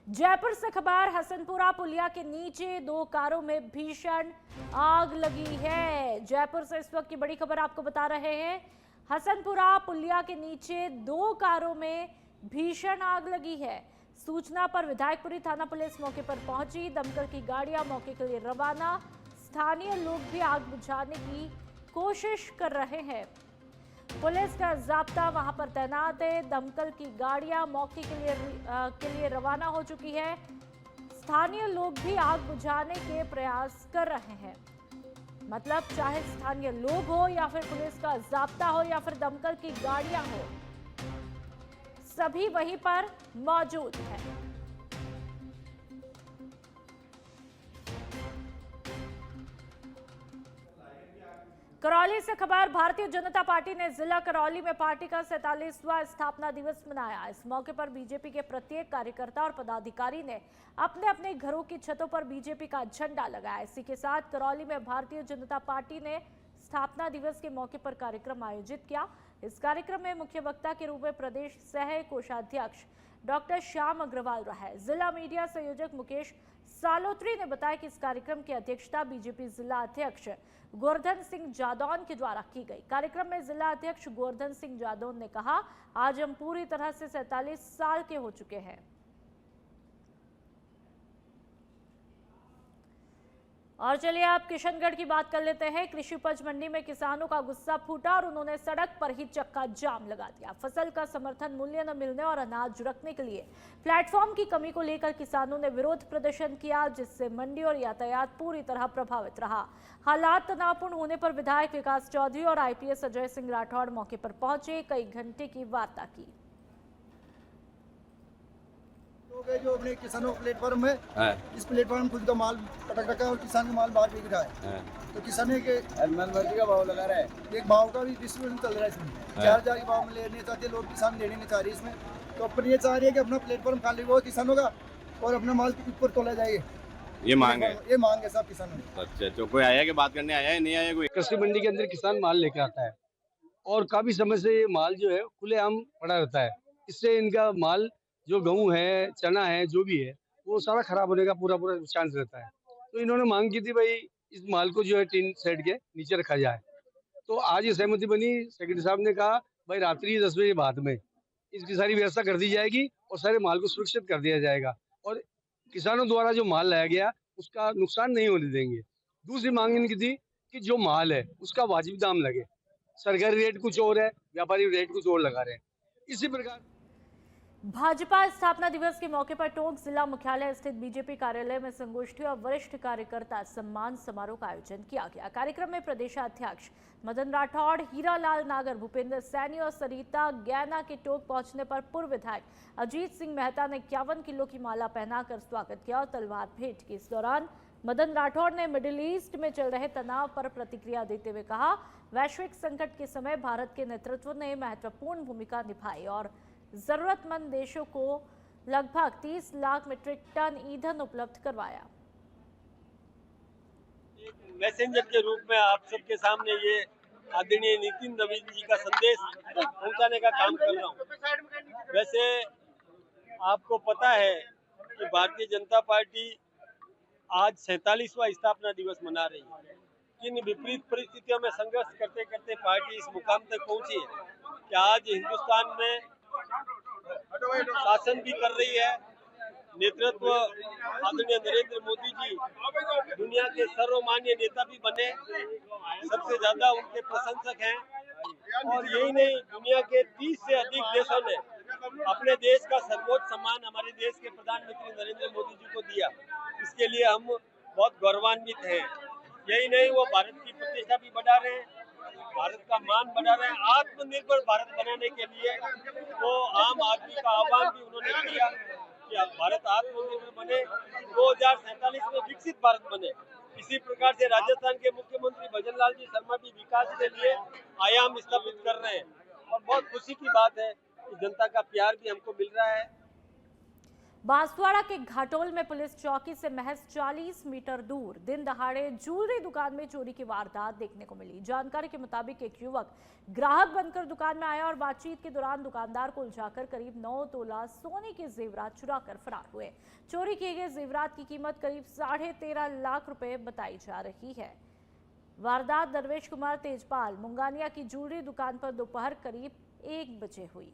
जयपुर से खबर, हसनपुरा पुलिया के नीचे दो कारों में भीषण आग लगी है। जयपुर से इस वक्त की बड़ी खबर आपको बता रहे हैं। हसनपुरा पुलिया के नीचे दो कारों में भीषण आग लगी है। सूचना पर विधायकपुरी थाना पुलिस मौके पर पहुंची। दमकल की गाड़ियां मौके के लिए रवाना। स्थानीय लोग भी आग बुझाने की कोशिश कर रहे हैं। पुलिस का जाब्ता वहां पर तैनात है। दमकल की गाड़ियां मौके के लिए रवाना हो चुकी है। स्थानीय लोग भी आग बुझाने के प्रयास कर रहे हैं। मतलब चाहे स्थानीय लोग हो या फिर पुलिस का जाब्ता हो या फिर दमकल की गाड़ियां हो, सभी वहीं पर मौजूद हैं। करौली से खबर, भारतीय जनता पार्टी ने जिला करौली में पार्टी का 47वां स्थापना दिवस मनाया। इस मौके पर बीजेपी के प्रत्येक कार्यकर्ता और पदाधिकारी ने अपने अपने घरों की छतों पर बीजेपी का झंडा लगाया। इसी के साथ करौली में भारतीय जनता पार्टी ने स्थापना दिवस के मौके पर कार्यक्रम आयोजित किया। इस कार्यक्रम में मुख्य वक्ता के रूप में प्रदेश सह कोषाध्यक्ष डॉक्टर श्याम अग्रवाल रहे। जिला मीडिया संयोजक मुकेश सालोत्री ने बताया कि इस कार्यक्रम की अध्यक्षता बीजेपी जिला अध्यक्ष गोवर्धन सिंह जादौन के द्वारा की गई। कार्यक्रम में जिला अध्यक्ष गोवर्धन सिंह जादौन ने कहा, आज हम पूरी तरह से 47 साल के हो चुके हैं। और चलिए आप किशनगढ़ की बात कर लेते हैं। कृषि उपज मंडी में किसानों का गुस्सा फूटा और उन्होंने सड़क पर ही चक्का जाम लगा दिया। फसल का समर्थन मूल्य न मिलने और अनाज रखने के लिए प्लेटफॉर्म की कमी को लेकर किसानों ने विरोध प्रदर्शन किया, जिससे मंडी और यातायात पूरी तरह प्रभावित रहा। हालात तनावपूर्ण होने पर विधायक विकास चौधरी और आईपीएस अजय सिंह राठौड़ मौके पर पहुंचे, कई घंटे की वार्ता की। जो अपने किसानों प्लेटफॉर्म है, इस प्लेटफॉर्म खुद का माल पटक रखा है और किसान का माल बाहर बिक रहा है। तो किसानों के का भाव लगा रहा है, एक भाव का भी डिस्ट्रीब्यूशन चल रहा है इसमें। 4,000 के भाव में लेने चाहते लोग, किसान लेने नहीं चाह रहे इसमें। तो अपनी ये चाह रही है कि अपना प्लेटफॉर्म खाली हो किसानों का और अपना माल ऊपर तोला जाए। ये मांग है सब किसानों ने। अच्छा, तो कोई आया कि बात करने आया है, नहीं आया कोई? कृषि मंडी के अंदर किसान माल लेकर आता है और काफी समय से ये माल जो है खुलेआम पड़ा रहता है। इससे इनका माल जो गेहूं है, चना है, जो भी है, वो सारा खराब होने का पूरा चांस रहता है। तो इन्होंने मांग की थी, भाई इस माल को जो है टीन शेड के नीचे रखा जाए। तो आज ये सहमति बनी। सेक्रेटरी साहब ने कहा, भाई रात्रि 10 बजे बाद में इसकी सारी व्यवस्था कर दी जाएगी और सारे माल को सुरक्षित कर दिया जाएगा और किसानों द्वारा जो माल लाया गया उसका नुकसान नहीं होने देंगे। दूसरी मांग इनकी थी कि जो माल है उसका वाजिब दाम लगे। सरकारी रेट कुछ और है, व्यापारी रेट कुछ और लगा रहे हैं। इसी प्रकार भाजपा स्थापना दिवस के मौके पर टोंक जिला मुख्यालय स्थित बीजेपी कार्यालय में संगोष्ठी और वरिष्ठ कार्यकर्ता सम्मान समारोह का आयोजन किया गया। कार्यक्रम में प्रदेशाध्यक्ष मदन राठौड़, हीरालाल नागर, भूपेंद्र सैनी और सरिता गैना के टोंक पहुंचने पर पूर्व विधायक अजीत सिंह मेहता ने 51 किलो की माला पहनाकर स्वागत किया और तलवार भेंट की। इस दौरान मदन राठौड़ ने मिडिल ईस्ट में चल रहे तनाव पर प्रतिक्रिया देते हुए कहा, वैश्विक संकट के समय भारत के नेतृत्व ने महत्वपूर्ण भूमिका निभाई और जरूरतमंद देशों को लगभग 30 लाख मीट्रिक टन ईंधन उपलब्ध करवाया। एक मैसेंजर के रूप में आप सबके सामने ये आदरणीय नितिन नवीन जी का संदेश पहुंचाने का काम कर रहा हूं। वैसे आपको पता है कि भारतीय जनता पार्टी आज 47वां स्थापना दिवस मना रही है। किन विपरीत परिस्थितियों में संघर्ष करते करते पार्टी इस मुकाम तक पहुंची है कि आज हिंदुस्तान में शासन भी कर रही है। नेतृत्व आदरणीय नरेंद्र मोदी जी दुनिया के सर्वमान्य नेता भी बने, सबसे ज्यादा उनके प्रशंसक हैं। और यही नहीं, दुनिया के 30 से अधिक देशों ने अपने देश का सर्वोच्च सम्मान हमारे देश के प्रधानमंत्री नरेंद्र मोदी जी को दिया। इसके लिए हम बहुत गौरवान्वित हैं। यही नहीं, वो भारत की प्रतिष्ठा भी बढ़ा रहे हैं, भारत का मान बढ़ा रहे हैं। आत्मनिर्भर भारत बनाने के लिए वो आम आदमी का आह्वान भी उन्होंने किया कि भारत आत्मनिर्भर बने, 2047 में विकसित भारत बने। इसी प्रकार से राजस्थान के मुख्यमंत्री भजन लाल जी शर्मा भी विकास के लिए आयाम स्थापित कर रहे हैं और बहुत खुशी की बात है कि जनता का प्यार भी हमको मिल रहा है। बांसवाड़ा के घाटोल में पुलिस चौकी से महज 40 मीटर दूर दिन दहाड़े ज्वेलरी दुकान में चोरी की वारदात देखने को मिली। जानकारी के मुताबिक एक युवक ग्राहक बनकर दुकान में आया और बातचीत के दौरान दुकानदार को उलझाकर करीब 9 तोला सोने के जेवरात चुराकर फरार हुए। चोरी किए गए जेवरात की कीमत करीब 13.5 लाख रुपए बताई जा रही है। वारदात दरवेश कुमार तेजपाल मुंगानिया की ज्वेलरी दुकान पर दोपहर करीब 1 बजे हुई।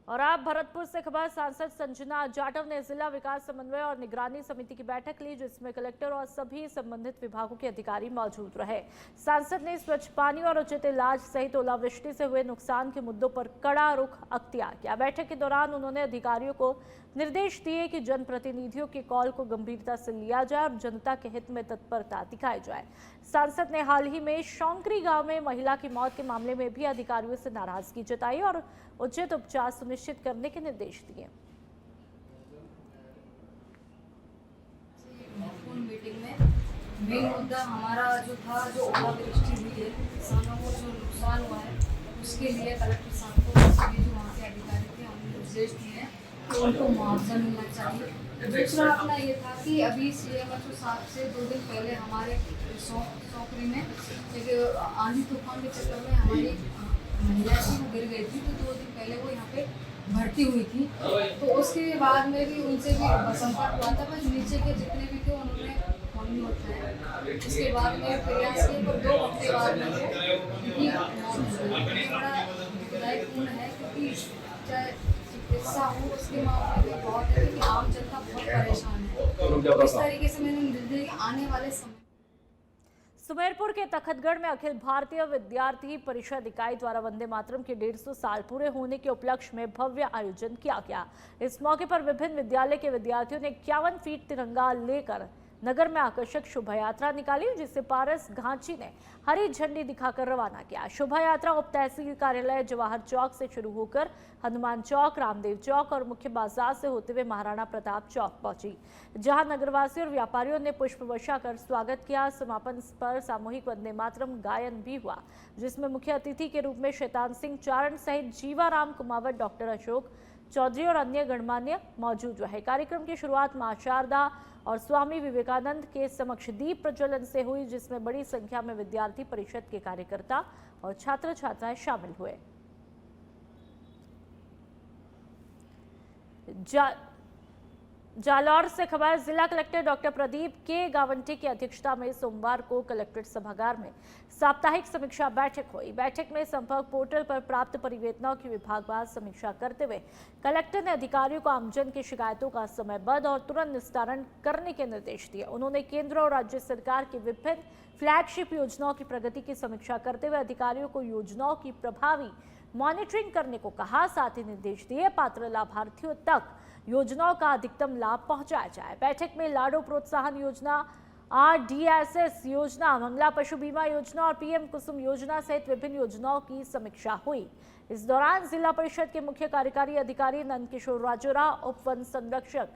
और आप भरतपुर से खबर, सांसद संजना जाटव ने जिला विकास समन्वय और निगरानी समिति की बैठक ली, जिसमें कलेक्टर और सभी संबंधित विभागों के अधिकारी मौजूद रहे। सांसद ने स्वच्छ पानी और उचित इलाज सहित ओलावृष्टि से हुए नुकसान के मुद्दों पर कड़ा रुख अख्तियार किया। बैठक के दौरान उन्होंने अधिकारियों को निर्देश दिए कि जनप्रतिनिधियों के कॉल को गंभीरता से लिया जाए और जनता के हित में तत्परता दिखाई जाए। सांसद ने हाल ही में शौंकरी गांव में महिला की मौत के मामले में भी अधिकारियों से नाराजगी जताई और उचित उपचार सुनिश्चित करने के निर्देश दिए। मीटिंग में मेन मुद्दा हमारा जो था, जो ओलावृष्टि हुई है, किसानों को जो नुकसान हुआ है, उसके लिए कलेक्टर साहब को सभी जो वहाँ के अधिकारी थे हमने निर्देश दिए हैं कि उनको मुआवजा मिलना चाहिए। दूसरा अपना ये था कि अभी CMHO साहब से 2 दिन पहले हमारे सौकरी में एक आंधी तूफान के चक्कर में हमारी महिला थी, वो गिर गई थी, तो 2 दिन पहले वो यहाँ पे भर्ती हुई थी। तो उसके बाद में भी उनसे भी संपर्क हुआ था, बस नीचे के जितने भी थे उन्होंने फोन नहीं उठाया। उसके बाद में प्रयास किए, पर 2 हफ्ते बाद में उनकी मौत हो गई। बड़ा दुखदायकपूर्ण है, क्योंकि चाहे चिकित्सा हो उसके मामले में बहुत है, क्योंकि आम जनता बहुत परेशान है। इस तरीके से मैंने निर्देश आने वाले समय सुमेरपुर के तखतगढ़ में अखिल भारतीय विद्यार्थी परिषद इकाई द्वारा वंदे मातरम के 150 साल पूरे होने के उपलक्ष्य में भव्य आयोजन किया गया। इस मौके पर विभिन्न विद्यालय के विद्यार्थियों ने 51 फीट तिरंगा लेकर नगर में आकर्षक शोभा यात्रा निकाली, जिसे पारस घांची ने हरी झंडी दिखाकर रवाना किया। शोभा यात्रा उप तहसील कार्यालय जवाहर चौक से शुरू होकर हनुमान चौक, रामदेव चौक और मुख्य बाजार से होते हुए महाराणा प्रताप चौक पहुंची, जहां नगरवासियों और व्यापारियों ने पुष्प वर्षा कर स्वागत किया। समापन पर सामूहिक वंदे मातरम गायन भी हुआ, जिसमें मुख्य अतिथि के रूप में शैतान सिंह चारण सहित जीवाराम कुमावत, डॉक्टर अशोक चौधरी और अन्य गणमान्य मौजूद रहे। कार्यक्रम की शुरुआत मां शारदा और स्वामी विवेकानंद के समक्ष दीप प्रज्वलन से हुई, जिसमें बड़ी संख्या में विद्यार्थी परिषद के कार्यकर्ता और छात्र छात्राएं शामिल हुए। जालौर से खबर, जिला कलेक्टर डॉक्टर प्रदीप के गावंटी की अध्यक्षता में सोमवार को कलेक्ट्रेट सभागार में साप्ताहिक समीक्षा बैठक हुई। बैठक में संपर्क पोर्टल पर प्राप्त परिवेदनाओं की विभागवार समीक्षा करते हुए कलेक्टर ने अधिकारियों को आमजन की शिकायतों का समयबद्ध और तुरंत निस्तारण करने के निर्देश दिए। उन्होंने केंद्र और राज्य सरकार की विभिन्न फ्लैगशिप योजनाओं की प्रगति की समीक्षा करते हुए अधिकारियों को योजनाओं की प्रभावी मॉनिटरिंग करने को कहा। साथ ही निर्देश दिए पात्र लाभार्थियों तक योजनाओं का अधिकतम लाभ पहुंचाया जाए। बैठक में लाडो प्रोत्साहन योजना, RDSS योजना, मंगला पशु बीमा योजना और PM कुसुम योजना सहित विभिन्न योजनाओं की समीक्षा हुई। इस दौरान जिला परिषद के मुख्य कार्यकारी अधिकारी नंदकिशोर राजोरा, उप वन संरक्षक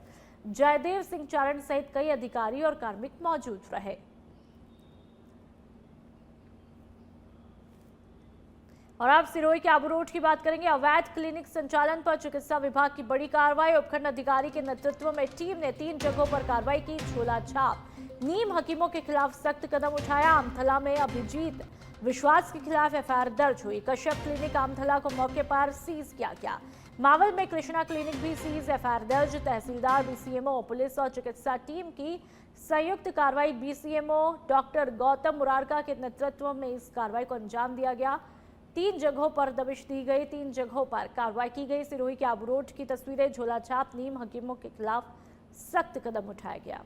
जयदेव सिंह चारण सहित कई अधिकारी और कार्मिक मौजूद रहे। और अब सिरोही के आबू रोड की बात करेंगे। अवैध क्लिनिक संचालन पर चिकित्सा विभाग की बड़ी कार्रवाई। उपखंड अधिकारी के नेतृत्व में टीम ने 3 जगहों पर कार्रवाई की। झोला छाप नीम हकीमों के खिलाफ सख्त कदम उठाया। आमथला में अभिजीत विश्वास के खिलाफ FIR दर्ज हुई। कश्यप क्लिनिक आमथला को मौके पर सीज किया गया। मावल में कृष्णा क्लिनिक भी सीज, FIR दर्ज। तहसीलदार, BCMO, पुलिस और चिकित्सा टीम की संयुक्त कार्रवाई। BCMO डॉक्टर गौतम मुरारका के नेतृत्व में इस कार्रवाई को अंजाम दिया गया। 3 जगहों पर दबिश दी गई, 3 जगहों पर कार्रवाई की गई। सिरोही के आबू रोड की तस्वीरें, झोला छाप नीम हकीमों के खिलाफ सख्त कदम उठाया गया।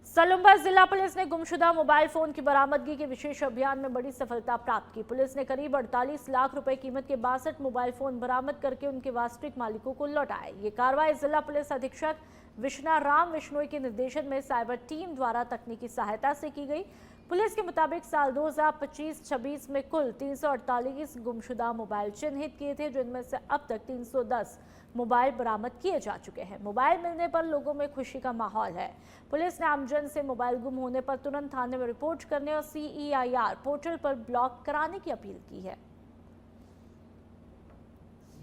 सलूम्बा जिला पुलिस ने गुमशुदा मोबाइल फोन की बरामदगी के विशेष अभियान में बड़ी सफलता प्राप्त की। पुलिस ने करीब 48 लाख रुपए कीमत के 62 मोबाइल फोन बरामद करके उनके वास्तविक मालिकों को लौटाए। ये कार्रवाई जिला पुलिस अधीक्षक विश्ना राम विश्नोई के निर्देशन में साइबर टीम द्वारा तकनीकी सहायता से की गई। पुलिस के मुताबिक साल 2025-26 में कुल 348 गुमशुदा मोबाइल चिन्हित किए थे, जिनमें से अब तक 310 मोबाइल बरामद किए जा चुके हैं। मोबाइल मिलने पर लोगों में खुशी का माहौल है। पुलिस ने आमजन से मोबाइल गुम होने पर तुरंत थाने में रिपोर्ट करने और CEIR पोर्टल पर ब्लॉक कराने की अपील की है।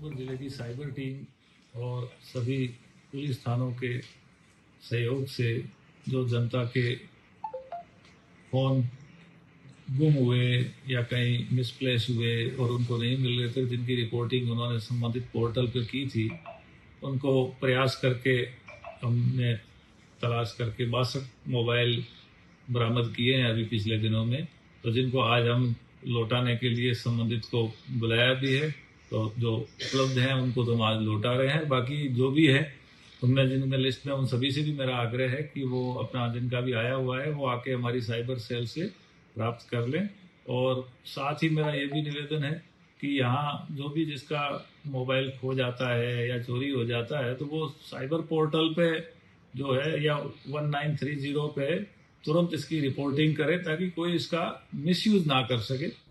जिले की साइबर टीम और सभी पुलिस थानों के सहयोग से जो जनता के फ़ोन गुम हुए या कहीं मिसप्लेस हुए और उनको नहीं मिल रहे थे, जिनकी रिपोर्टिंग उन्होंने संबंधित पोर्टल पर की थी, उनको प्रयास करके हमने तलाश करके 62 मोबाइल बरामद किए हैं अभी पिछले दिनों में। तो जिनको आज हम लौटाने के लिए संबंधित को बुलाया भी है, तो जो उपलब्ध हैं उनको तो हम आज लौटा रहे हैं। बाकी जो भी है उनमें जिनमें लिस्ट में उन सभी से भी मेरा आग्रह है कि वो अपना जिनका भी आया हुआ है वो आके हमारी साइबर सेल से प्राप्त कर लें। और साथ ही मेरा ये भी निवेदन है कि यहाँ जो भी जिसका मोबाइल खो जाता है या चोरी हो जाता है तो वो साइबर पोर्टल पे जो है या 1930 पे तुरंत इसकी रिपोर्टिंग करे ताकि कोई इसका मिसयूज ना कर सके।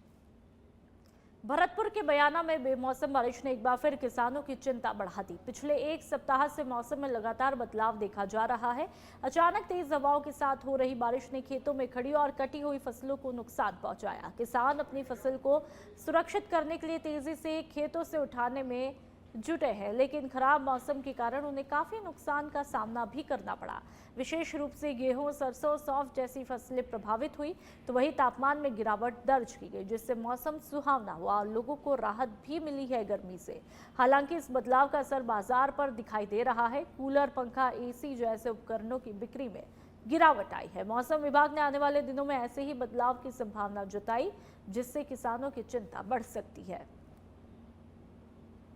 भरतपुर के बयाना में बेमौसम बारिश ने एक बार फिर किसानों की चिंता बढ़ा दी। पिछले एक सप्ताह से मौसम में लगातार बदलाव देखा जा रहा है। अचानक तेज हवाओं के साथ हो रही बारिश ने खेतों में खड़ी और कटी हुई फसलों को नुकसान पहुंचाया। किसान अपनी फसल को सुरक्षित करने के लिए तेजी से खेतों से उठाने में जुटे हैं, लेकिन खराब मौसम के कारण उन्हें काफी नुकसान का सामना भी करना पड़ा। विशेष रूप से गेहूं, सरसों, सौंफ जैसी फसलें प्रभावित हुई, तो वहीं तापमान में गिरावट दर्ज की गई, जिससे मौसम सुहावना हुआ और लोगों को राहत भी मिली है गर्मी से। हालांकि इस बदलाव का असर बाजार पर दिखाई दे रहा है। कूलर, पंखा, AC जैसे उपकरणों की बिक्री में गिरावट आई है। मौसम विभाग ने आने वाले दिनों में ऐसे ही बदलाव की संभावना जताई, जिससे किसानों की चिंता बढ़ सकती है।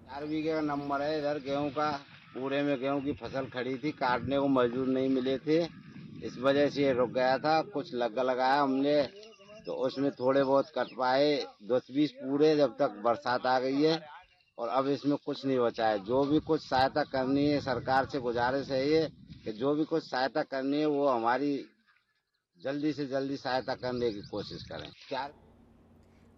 4 बीघे का नंबर है इधर गेहूं का। पूरे में गेहूं की फसल खड़ी थी, काटने को मजदूर नहीं मिले थे, इस वजह से ये रुक गया था। कुछ लगाया हमने तो उसमें थोड़े बहुत कट पाए, 10-20 पूरे, जब तक बरसात आ गई है। और अब इसमें कुछ नहीं बचा है। जो भी कुछ सहायता करनी है, सरकार से गुजारिश है ये कि जो भी कुछ सहायता करनी है वो हमारी जल्दी से जल्दी सहायता करने की कोशिश करें।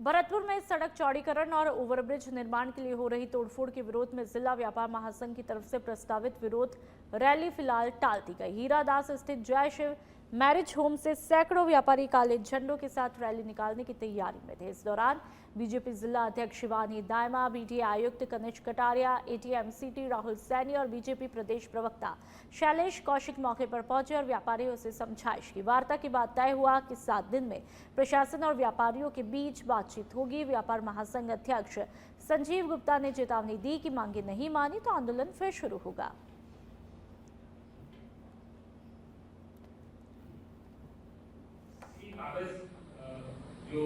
भरतपुर में सड़क चौड़ीकरण और ओवरब्रिज निर्माण के लिए हो रही तोड़फोड़ के विरोध में जिला व्यापार महासंघ की तरफ से प्रस्तावित विरोध रैली फिलहाल टाल दी गई। हीरादास स्थित जय शिव मैरिज होम से सैकड़ों व्यापारी काले झंडों के साथ रैली निकालने की तैयारी में थे। इस दौरान बीजेपी जिला अध्यक्ष शिवानी दायमा, BDA आयुक्त कनिष्क कटारिया, ATMCT राहुल सैनी और बीजेपी प्रदेश प्रवक्ता शैलेश कौशिक मौके पर पहुंचे और व्यापारियों से समझाइश की। वार्ता के बाद तय हुआ कि 7 दिन में प्रशासन और व्यापारियों के बीच बातचीत होगी। व्यापार महासंघ अध्यक्ष संजीव गुप्ता ने चेतावनी दी कि मांगे नहीं मानी तो आंदोलन फिर शुरू होगा। जो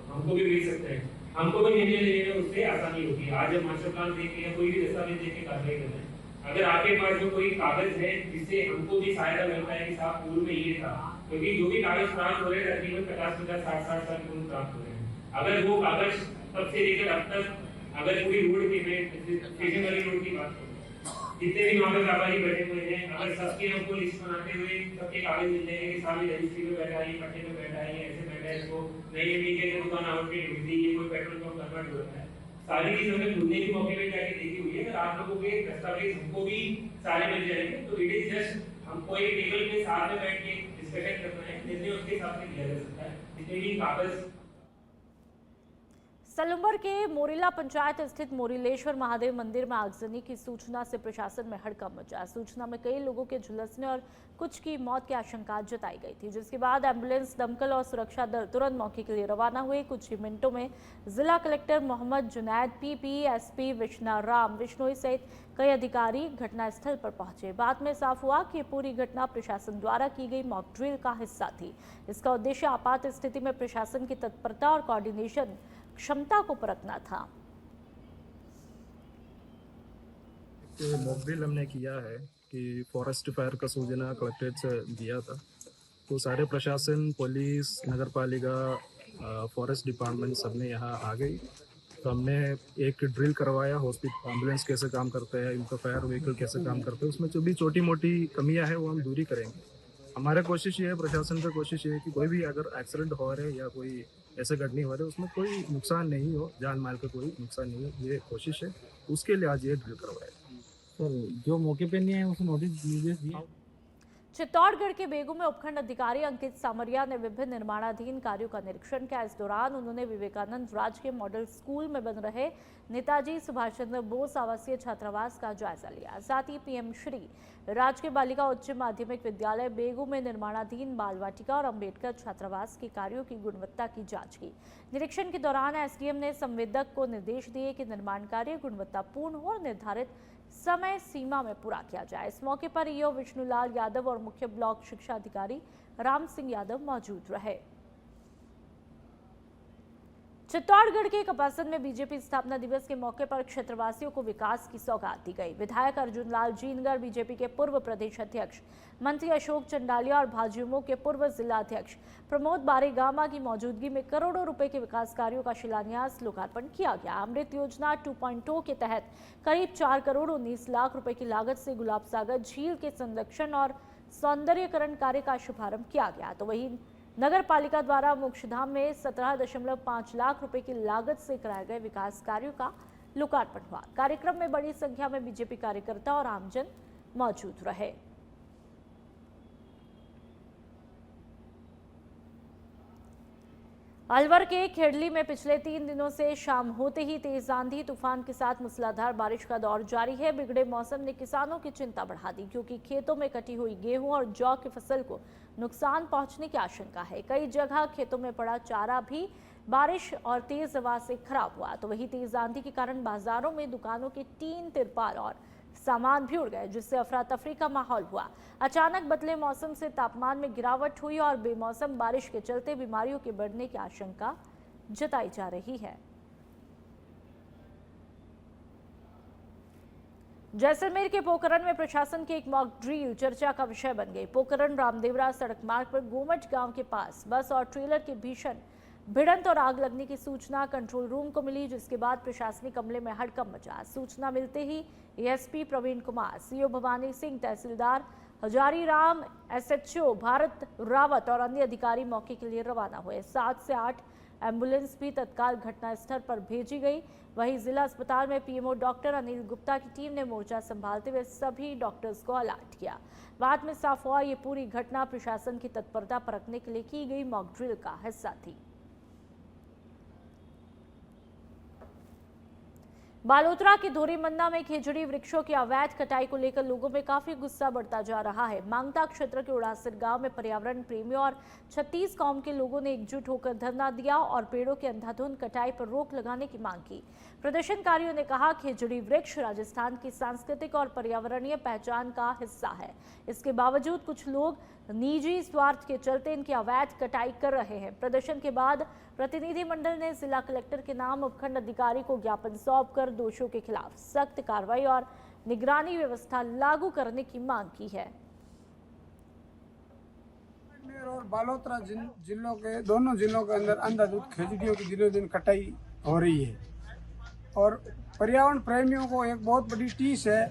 हमको भी मिल सकते हैं, हमको भी निर्णय लेने में उससे आसानी होगी। आज हम मास्टर प्लान देख के या कोई भी दस्तावेज देख के कार्रवाई कर रहे हैं, अगर आपके पास जो कोई कागज है जिससे हमको भी सहायता मिलता है कि साहब पूर्व में ये था, क्योंकि जो भी कागज प्राप्त हो रहे हैं तकरीबन 50-50, 60-60 साल पूर्व प्राप्त हो रहे हैं। अगर वो कागज तब से लेकर अब तक, अगर पूरी रोड की स्टेशन वाली रोड की बात करूँ, जितने भी वहाँ पे व्यापारी बैठे हुए हैं, अगर सबके हमको लिस्ट बनाते हुए सबके कागज मिल जाएंगे कि सामने रजिस्ट्री में बैठा है, पट्टे में बैठा है, ऐसे बैठा है, इसको नई एमडी के दुकान आउटलेट हुई थी, ये कोई पेट्रोल पंप कन्वर्ट होता है, सारी चीज हमने घूमने के मौके पे जाके देखी हुई है। अगर आप लोगों के दस्तावेज हमको भी सारे मिल जाएंगे तो इट इज जस्ट हमको एक टेबल पे साथ में बैठ के डिस्कशन करना है, निर्णय उसके हिसाब से लिया जा सकता है। जितने भी कागज सलुम्बर के मोरिला पंचायत स्थित मोरिलेश्वर महादेव मंदिर में आगजनी की सूचना से प्रशासन में हड़कंप मचा। सूचना में कई लोगों के झुलसने और कुछ की मौत की आशंका जताई गई थी, जिसके बाद एम्बुलेंस, दमकल और सुरक्षा दल तुरंत मौके के लिए रवाना हुए। कुछ ही मिनटों में जिला collector Mohammad Junaid, PP, SP Vishnaram Bishnoi सहित कई अधिकारी घटनास्थल पर पहुंचे। बाद में साफ हुआ कि पूरी घटना प्रशासन द्वारा की गई मॉक ड्रिल का हिस्सा थी। इसका उद्देश्य आपात स्थिति में प्रशासन की तत्परता और कोऑर्डिनेशन क्षमता को परखना था। मॉक ड्रिल हमने किया है कि फॉरेस्ट फायर का सूचना कलेक्ट्रेट से दिया था, तो सारे प्रशासन, पुलिस, नगर पालिका, फॉरेस्ट डिपार्टमेंट सब ने यहाँ आ गई। तो हमने एक ड्रिल करवाया, हॉस्पिटल एम्बुलेंस कैसे काम करते हैं, इनका फायर व्हीकल कैसे काम करते हैं, उसमें जो भी छोटी मोटी कमियां हैं वो हम दूरी करेंगे। हमारे कोशिश ये है, प्रशासन का कोशिश ये है कि कोई भी अगर एक्सीडेंट हो रहे या कोई ऐसे घटना हो रहे उसमें कोई नुकसान नहीं हो, जान माल का कोई नुकसान नहीं हो, ये कोशिश है। उसके लिए आज ये ड्रिल करवाया। सर जो मौके पे नहीं है उसको नोटिस निर्देश दिए। चित्तौड़गढ़ के बेगू में उपखंड अधिकारी अंकित सामरिया ने विभिन्न निर्माणाधीन कार्यों का निरीक्षण किया। इस दौरान उन्होंने विवेकानंद राजकीय मॉडल स्कूल में बन रहे नेताजी सुभाष चंद्र बोस आवासीय छात्रावास का जायजा लिया। साथ ही पीएम श्री राजकीय बालिका उच्च माध्यमिक विद्यालय बेगू में निर्माणाधीन बाल वाटिका और अंबेडकर छात्रावास के कार्यों की गुणवत्ता की जांच की। निरीक्षण के दौरान एसडीएम ने संवेदक को निर्देश दिए कि निर्माण कार्य गुणवत्तापूर्ण हो और निर्धारित समय सीमा में पूरा किया जाए। इस मौके पर ईओ विष्णुलाल यादव और मुख्य ब्लॉक शिक्षा अधिकारी राम सिंह यादव मौजूद रहे। चित्तौड़गढ़ के कपासन में बीजेपी स्थापना दिवस के मौके पर क्षेत्रवासियों को विकास की सौगात दी गई। विधायक अर्जुन लाल जीनगर, बीजेपी के पूर्व प्रदेश अध्यक्ष मंत्री अशोक चंडालिया और भाजयुमो के पूर्व जिला अध्यक्ष प्रमोद बारेगामा की मौजूदगी में करोड़ों रुपए के विकास कार्यों का शिलान्यास लोकार्पण किया गया। अमृत योजना 2.0 के तहत करीब 4 करोड़ 19 लाख रुपए की लागत से गुलाब सागर झील के संरक्षण और सौंदर्यीकरण कार्य का शुभारंभ किया गया। तो वहीं नगर पालिका द्वारा मोक्षधाम में 17.5 लाख रुपए की लागत से कराए गए विकास कार्यों का लोकार्पण हुआ। कार्यक्रम में बड़ी संख्या में बीजेपी कार्यकर्ता और आमजन मौजूद रहे। अलवर के खेड़ली में पिछले 3 दिनों से शाम होते ही तेज आंधी तूफान के साथ मूसलाधार बारिश का दौर जारी है। बिगड़े मौसम ने किसानों की चिंता बढ़ा दी, क्योंकि खेतों में कटी हुई गेहूं और जौ की फसल को नुकसान पहुंचने की आशंका है। कई जगह खेतों में पड़ा चारा भी बारिश और तेज हवा से खराब हुआ। तो वहीं तेज आंधी के कारण बाजारों में दुकानों के टीन, तिरपाल और सामान भी उड़ गए, जिससे अफरा तफरी का माहौल हुआ। अचानक बदले मौसम से तापमान में गिरावट हुई और बेमौसम बारिश के चलते बीमारियों के बढ़ने की आशंका जताई जा रही है। जैसलमेर के पोखरण में प्रशासन की एक मॉक ड्रिल चर्चा का विषय बन गई। पोखरण रामदेवरा सड़क मार्ग पर गोमट गांव के पास बस और ट्रेलर के भीषण भिड़ंत और आग लगने की सूचना कंट्रोल रूम को मिली, जिसके बाद प्रशासनिक अमले में हड़कंप मचा। सूचना मिलते ही एएसपी प्रवीण कुमार, सीओ भवानी सिंह, तहसीलदार हजारी राम, एसएचओ भारत रावत और अन्य अधिकारी मौके के लिए रवाना हुए। 7 से 8 एम्बुलेंस भी तत्काल घटनास्थल पर भेजी गई। वहीं जिला अस्पताल में पीएमओ डॉक्टर अनिल गुप्ता की टीम ने मोर्चा संभालते हुए सभी डॉक्टर्स को अलर्ट किया। बाद में साफ हुआ ये पूरी घटना प्रशासन की तत्परता परखने के लिए की गई मॉक ड्रिल का हिस्सा थी। बालोतरा के धोरीमन्ना में खेजड़ी वृक्षों की अवैध कटाई को लेकर लोगों में काफी गुस्सा बढ़ता जा रहा है। मांगता क्षेत्र के उड़ासिर गांव में पर्यावरण प्रेमियों और 36 कौम के लोगों ने एकजुट होकर धरना दिया और पेड़ों की अंधाधुंध कटाई पर रोक लगाने की मांग की। प्रदर्शनकारियों ने कहा, खेजड़ी वृक्ष राजस्थान की सांस्कृतिक और पर्यावरणीय पहचान का हिस्सा है। इसके बावजूद कुछ लोग निजी स्वार्थ के चलते इनकी अवैध कटाई कर रहे हैं। प्रदर्शन के बाद प्रतिनिधिमंडल ने जिला कलेक्टर के नाम उपखंड अधिकारी को ज्ञापन सौंपकर दोषियों के खिलाफ सख्त कार्रवाई और निगरानी व्यवस्था लागू करने की मांग की है। और बालोतरा जिलों के दोनों जिलों के अंदर अंधाधुंध खेजड़ियों की दिनों दिन कटाई हो रही है और पर्यावरण प्रेमियों को एक बहुत बड़ी टीस है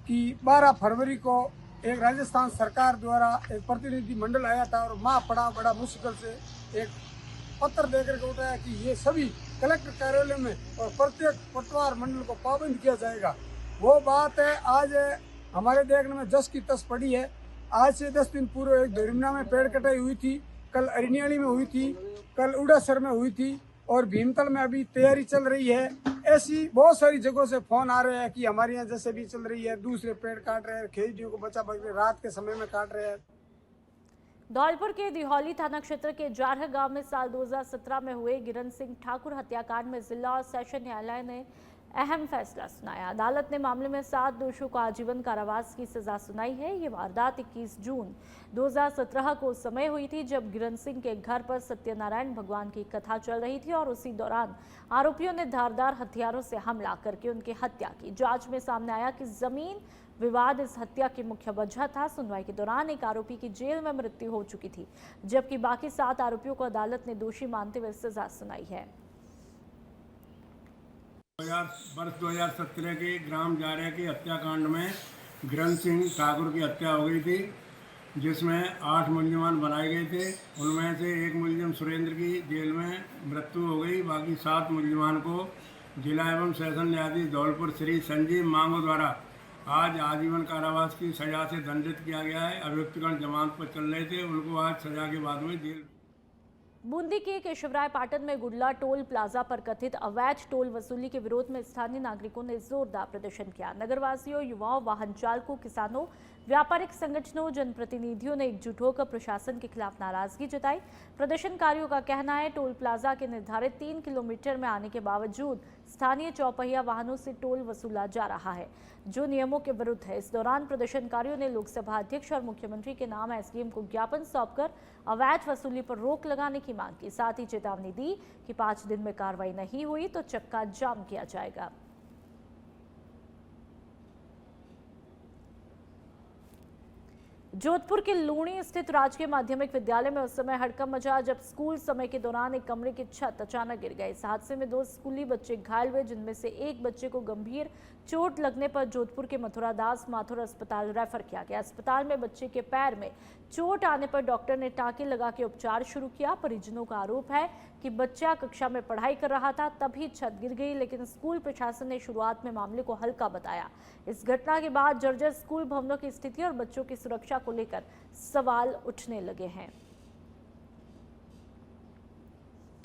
कि 12 फरवरी को एक राजस्थान सरकार द्वारा एक प्रतिनिधि मंडल आया था और माँ पड़ा बड़ा मुश्किल से एक पत्र देकर के उठाया कि ये सभी कलेक्टर कार्यालय में और प्रत्येक पटवार मंडल को पाबंद किया जाएगा। वो बात है आज हमारे देखने में जस की तस पड़ी है। आज से 10 दिन पूर्व एक धोरीमन्ना में पेड़ कटाई हुई थी, कल अरिनियाली में हुई थी, कल उड़ासर में हुई थी और भीमतल में अभी तैयारी चल रही है। ऐसी बहुत सारी जगहों से फोन आ रहे हैं कि हमारे यहाँ जैसे भी चल रही है, दूसरे पेड़ काट रहे हैं, खेजड़ियों को बचा बच रात के समय में काट रहे हैं। धौलपुर के दिहौली थाना क्षेत्र के जारह गांव में साल 2017 में हुए गिरन सिंह ठाकुर हत्याकांड में जिला और सेशन न्यायालय ने अहम फैसला सुनाया। अदालत ने मामले में 7 दोषियों को आजीवन कारावास की सजा सुनाई है। ये वारदात 21 जून 2017 को उस समय हुई थी जब गिरन सिंह के घर पर सत्यनारायण भगवान की कथा चल रही थी और उसी दौरान आरोपियों ने धारदार हथियारों से हमला करके उनकी हत्या की। जांच में सामने आया कि जमीन विवाद इस हत्या की मुख्य वजह था। सुनवाई के दौरान एक आरोपी की जेल में मृत्यु हो चुकी थी, जबकि बाकी 7 आरोपियों को अदालत ने दोषी मानते हुए सजा सुनाई है। वर्ष 2017 के ग्राम जारिया की हत्याकांड में गिरन सिंह ठाकुर की हत्या हो गई थी। जिसमें 8 मुलजिमान बनाए गए थे। उनमें से एक मुलजिम सुरेंद्र की जेल में मृत्यु हो गई। बाकी 7 मुलजिमान को जिला एवं सेशन न्यायाधीश धौलपुर श्री संजीव मांगो द्वारा आज आजीवन कारावास की सजा से दंडित किया गया है। अभियुक्तगण जमानत पर चल रहे थे, उनको आज सजा के बाद में जेल। बूंदी के केशवराय पाटन में गुडला टोल प्लाजा पर कथित अवैध टोल वसूली के विरोध में स्थानीय नागरिकों ने जोरदार प्रदर्शन किया। नगरवासियों, युवाओं, वाहन चालकों, किसानों, व्यापारिक संगठनों, जनप्रतिनिधियों ने एकजुट होकर प्रशासन के खिलाफ नाराजगी जताई। प्रदर्शनकारियों का कहना है टोल प्लाजा के निर्धारित 3 किलोमीटर में आने के बावजूद स्थानीय चौपहिया वाहनों से टोल वसूला जा रहा है, जो नियमों के विरुद्ध है। इस दौरान प्रदर्शनकारियों ने लोकसभा अध्यक्ष और मुख्यमंत्री के नाम एसडीएम को ज्ञापन सौंपकर अवैध वसूली पर रोक लगाने की मांग की। साथ ही चेतावनी दी कि 5 दिन में कार्रवाई नहीं हुई तो चक्का जाम किया जाएगा। जोधपुर के लूणी स्थित राजकीय माध्यमिक विद्यालय में उस समय हड़कंप मचा जब स्कूल समय के दौरान एक कमरे की छत अचानक गिर गई। इस हादसे में 2 स्कूली बच्चे घायल हुए, जिनमें से एक बच्चे को गंभीर चोट लगने पर जोधपुर के मथुरादास माथुर अस्पताल रेफर किया गया। अस्पताल में बच्चे के पैर में चोट आने पर डॉक्टर ने टाँके लगा के उपचार शुरू किया। परिजनों का आरोप है कि बच्चा कक्षा में पढ़ाई कर रहा था, तभी छत गिर गई, लेकिन स्कूल प्रशासन ने शुरुआत में मामले को हल्का बताया। इस घटना के बाद जर्जर स्कूल भवनों की स्थिति और बच्चों की सुरक्षा को लेकर सवाल उठने लगे हैं।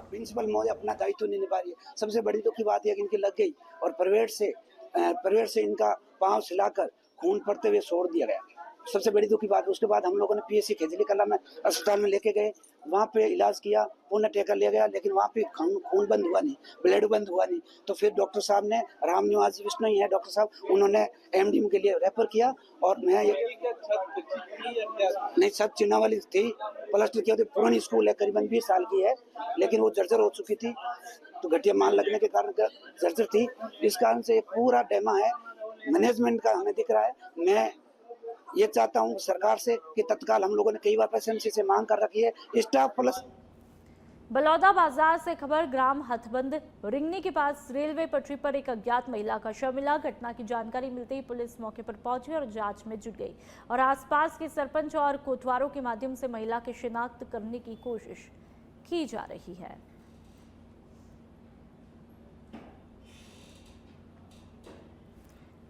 प्रिंसिपल महोदय अपना दायित्व नहीं निभा रही है। सबसे बड़ी दुख की बात यह कि इनकी लग गई और प्राइवेट से इनका पांव सिलाकर खून पड़ते हुए छोड़ दिया गया। सबसे बड़ी दुख की बात। उसके बाद हम लोगों ने पीएससी खेजली कला में अस्पताल में लेके गए, वहाँ पे इलाज किया, पुनः टेकर लिया गया, लेकिन वहाँ पे खून बंद हुआ नहीं, ब्लड बंद हुआ नहीं। तो फिर डॉक्टर साहब ने, राम निवास विष्णु ही है डॉक्टर साहब, उन्होंने एमडीएम के लिए रेफर किया। और मैं नहीं, सब चिन्ह वाली थी, प्लास्टर किया था। पुरानी स्कूल है, करीबन 20 साल की है, लेकिन वो जर्जर हो चुकी थी, तो घटिया माल लगने के कारण जर्जर थी। इस कारण से पूरा डेमा है, मैनेजमेंट का हमें दिख रहा है। मैं ये चाहता हूँ सरकार से कि तत्काल, हम लोगों ने कई बार एसएमसी से मांग कर रखी है, स्टाफ प्लस। बलौदा बाजार से खबर, ग्राम हथबंद रिंगनी के पास रेलवे पटरी पर एक अज्ञात महिला का शव मिला। घटना की जानकारी मिलते ही पुलिस मौके पर पहुंची और जांच में जुट गई और आसपास के सरपंच और कोतवारों के माध्यम से महिला की शिनाख्त करने की कोशिश की जा रही है।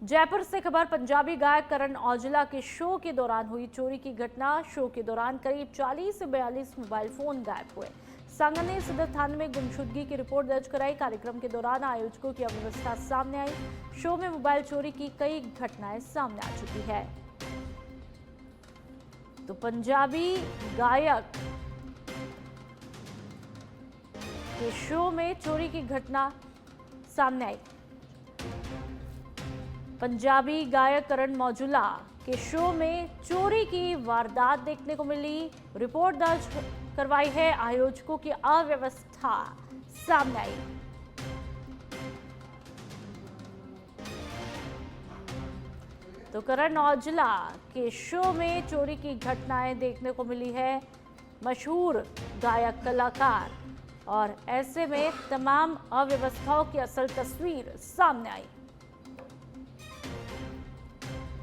जयपुर से खबर, पंजाबी गायक करण औजला के शो के दौरान हुई चोरी की घटना। शो के दौरान करीब 40 से 42 मोबाइल फोन गायब हुए। संघ ने सदर थाने में गुमशुदगी की रिपोर्ट दर्ज कराई। कार्यक्रम के दौरान आयोजकों की अव्यवस्था सामने आई। शो में मोबाइल चोरी की कई घटनाएं सामने आ चुकी है। तो पंजाबी गायक के शो में चोरी की घटना सामने आई। पंजाबी गायक करण औजला के शो में चोरी की वारदात देखने को मिली। रिपोर्ट दर्ज करवाई है, आयोजकों की अव्यवस्था सामने आई। तो करण औजला के शो में चोरी की घटनाएं देखने को मिली है। मशहूर गायक कलाकार, और ऐसे में तमाम अव्यवस्थाओं की असल तस्वीर सामने आई।